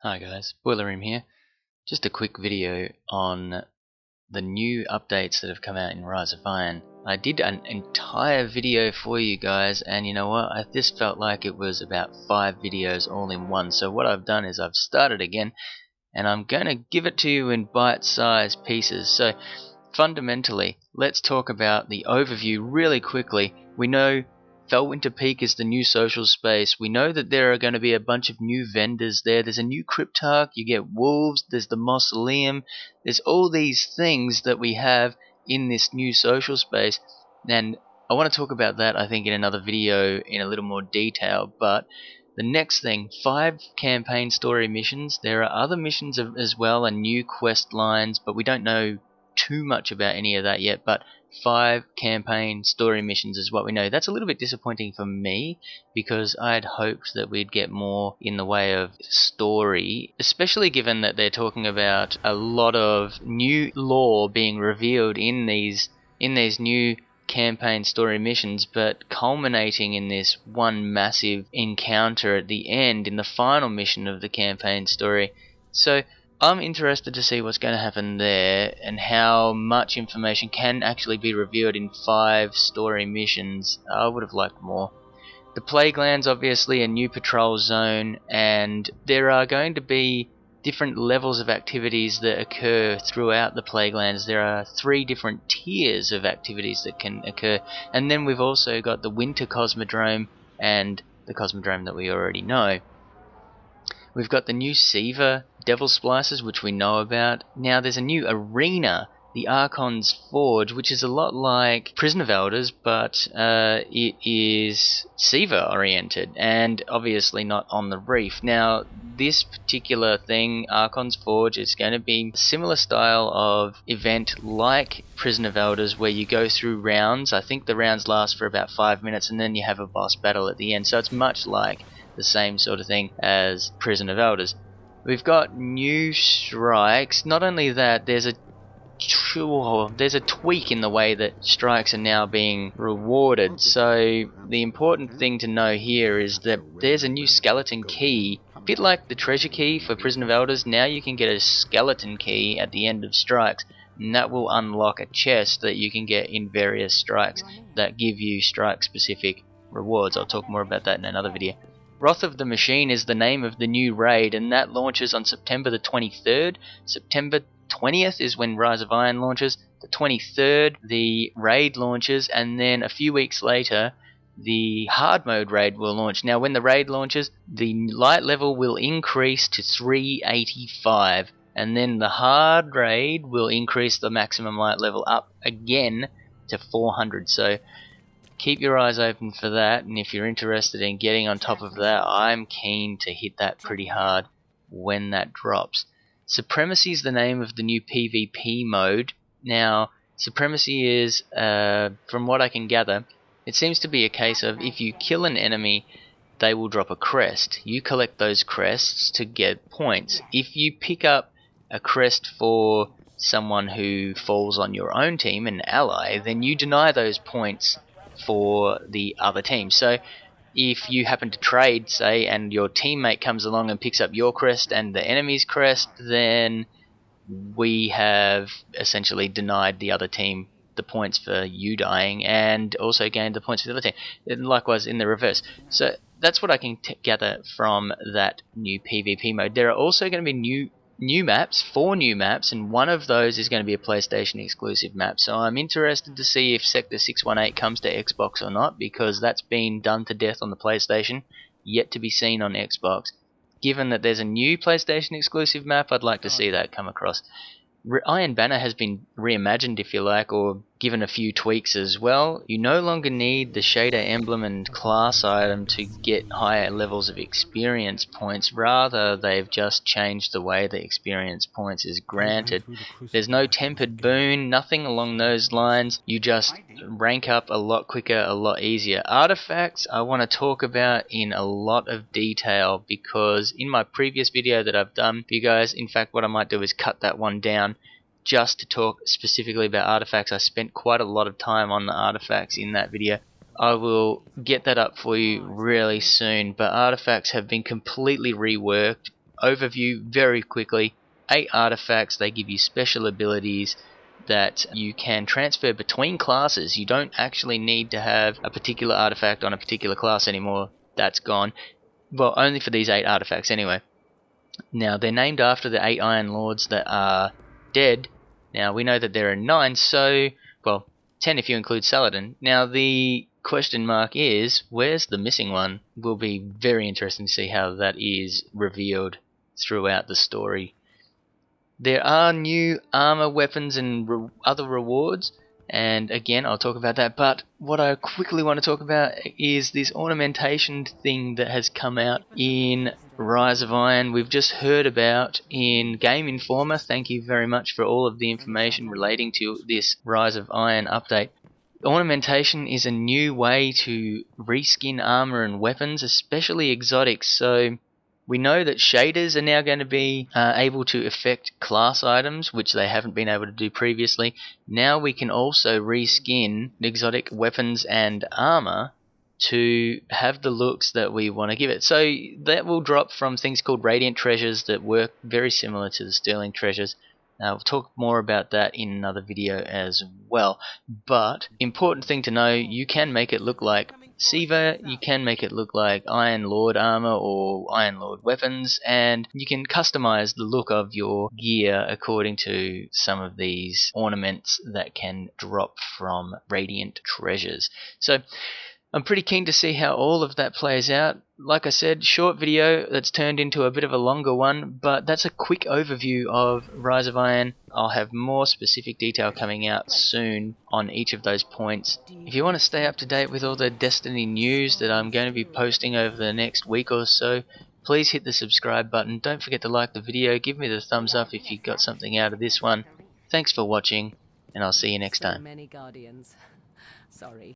Hi guys, BoylerRoom here. Just a quick video on the new updates that have come out in Rise of Iron. I did an entire video for you guys, and you know what? I just felt like it was about 5 videos all in one. So what I've done is I've started again, and I'm going to give it to you in bite-sized pieces. So fundamentally, let's talk about the overview really quickly. We know Felwinter Peak is the new social space. We know that there are going to be a bunch of new vendors there. There's a new Cryptarch, you get wolves, there's the Mausoleum, there's all these things that we have in this new social space. And I want to talk about that, I think, in another video in a little more detail. But the next thing, 5 campaign story missions. There are other missions as well and new quest lines, but we don't know too much about any of that yet. But 5 campaign story missions is what we know. That's a little bit disappointing for me, because I'd hoped that we'd get more in the way of story, especially given that they're talking about a lot of new lore being revealed in these new campaign story missions, but culminating in this one massive encounter at the end in the final mission of the campaign story. So I'm interested to see what's going to happen there and how much information can actually be revealed in 5 story missions. I would have liked more. The Plagueland's obviously a new patrol zone, and there are going to be different levels of activities that occur throughout the Plaguelands. There are 3 different tiers of activities that can occur, and then we've also got the Winter Cosmodrome and the Cosmodrome that we already know. We've got the new Siva Devil Splicers, which we know about. Now there's a new arena, the Archon's Forge, which is a lot like Prison of Elders, but it is Siva oriented and obviously not on the reef. Now this particular thing, Archon's Forge, is going to be a similar style of event like Prison of Elders, where you go through rounds. I think the rounds last for about 5 minutes and then you have a boss battle at the end. So it's much like the same sort of thing as Prison of Elders. We've got new strikes. Not only that, there's a tweak in the way that strikes are now being rewarded. So the important thing to know here is that there's a new skeleton key. A bit like the treasure key for Prison of Elders, now you can get a skeleton key at the end of strikes, and that will unlock a chest that you can get in various strikes that give you strike specific rewards. I'll talk more about that in another video. Wrath of the Machine is the name of the new raid, and that launches on September the 23rd. September 20th is when Rise of Iron launches. The 23rd, the raid launches, and then a few weeks later, the hard mode raid will launch. Now, when the raid launches, the light level will increase to 385, and then the hard raid will increase the maximum light level up again to 400. So keep your eyes open for that, and if you're interested in getting on top of that, I'm keen to hit that pretty hard when that drops. Supremacy is the name of the new PvP mode. Now, Supremacy is, from what I can gather, it seems to be a case of if you kill an enemy, they will drop a crest. You collect those crests to get points. If you pick up a crest for someone who falls on your own team, an ally, then you deny those points for the other team. So if you happen to trade, say, and your teammate comes along and picks up your crest and the enemy's crest, then we have essentially denied the other team the points for you dying and also gained the points for the other team. And likewise in the reverse. So that's what I can gather from that new PvP mode. There are also going to be new maps, 4 new maps, and one of those is going to be a PlayStation exclusive map. So I'm interested to see if Sector 618 comes to Xbox or not, because that's been done to death on the PlayStation, yet to be seen on Xbox. Given that there's a new PlayStation exclusive map, I'd like to see that come across. Iron Banner has been reimagined, if you like, or given a few tweaks as well. You no longer need the shader emblem and class item to get higher levels of experience points. Rather, they've just changed the way the experience points is granted. There's no tempered boon, nothing along those lines. You just rank up a lot quicker, a lot easier. Artifacts I want to talk about in a lot of detail, because in my previous video that I've done for you guys, in fact what I might do is cut that one down just to talk specifically about artifacts. I spent quite a lot of time on the artifacts in that video. I will get that up for you really soon, but artifacts have been completely reworked. overview very quickly. 8 artifacts, they give you special abilities that you can transfer between classes. You don't actually need to have a particular artifact on a particular class anymore. That's gone. Well, only for these 8 artifacts anyway. Now, they're named after the 8 Iron Lords that are dead. Now, we know that there are 9, so, well, 10 if you include Saladin. Now, the question mark is, where's the missing one? Will be very interesting to see how that is revealed throughout the story. There are new armor, weapons, and other rewards, and again, I'll talk about that. But what I quickly want to talk about is this ornamentation thing that has come out in Rise of Iron. We've just heard about in Game Informer. Thank you very much for all of the information relating to this Rise of Iron update. Ornamentation is a new way to reskin armor and weapons, especially exotics. So we know that shaders are now going to be able to affect class items, which they haven't been able to do previously. Now we can also reskin exotic weapons and armor to have the looks that we want to give it. So that will drop from things called Radiant Treasures that work very similar to the Sterling Treasures. We'll talk more about that in another video as well. But important thing to know, you can make it look like Siva, you can make it look like Iron Lord armor or Iron Lord weapons, and you can customize the look of your gear according to some of these ornaments that can drop from Radiant Treasures. So I'm pretty keen to see how all of that plays out. Like I said, short video that's turned into a bit of a longer one, but that's a quick overview of Rise of Iron. I'll have more specific detail coming out soon on each of those points. If you want to stay up to date with all the Destiny news that I'm going to be posting over the next week or so, please hit the subscribe button. Don't forget to like the video. Give me the thumbs up if you got something out of this one. Thanks for watching, and I'll see you next time. Many guardians. Sorry.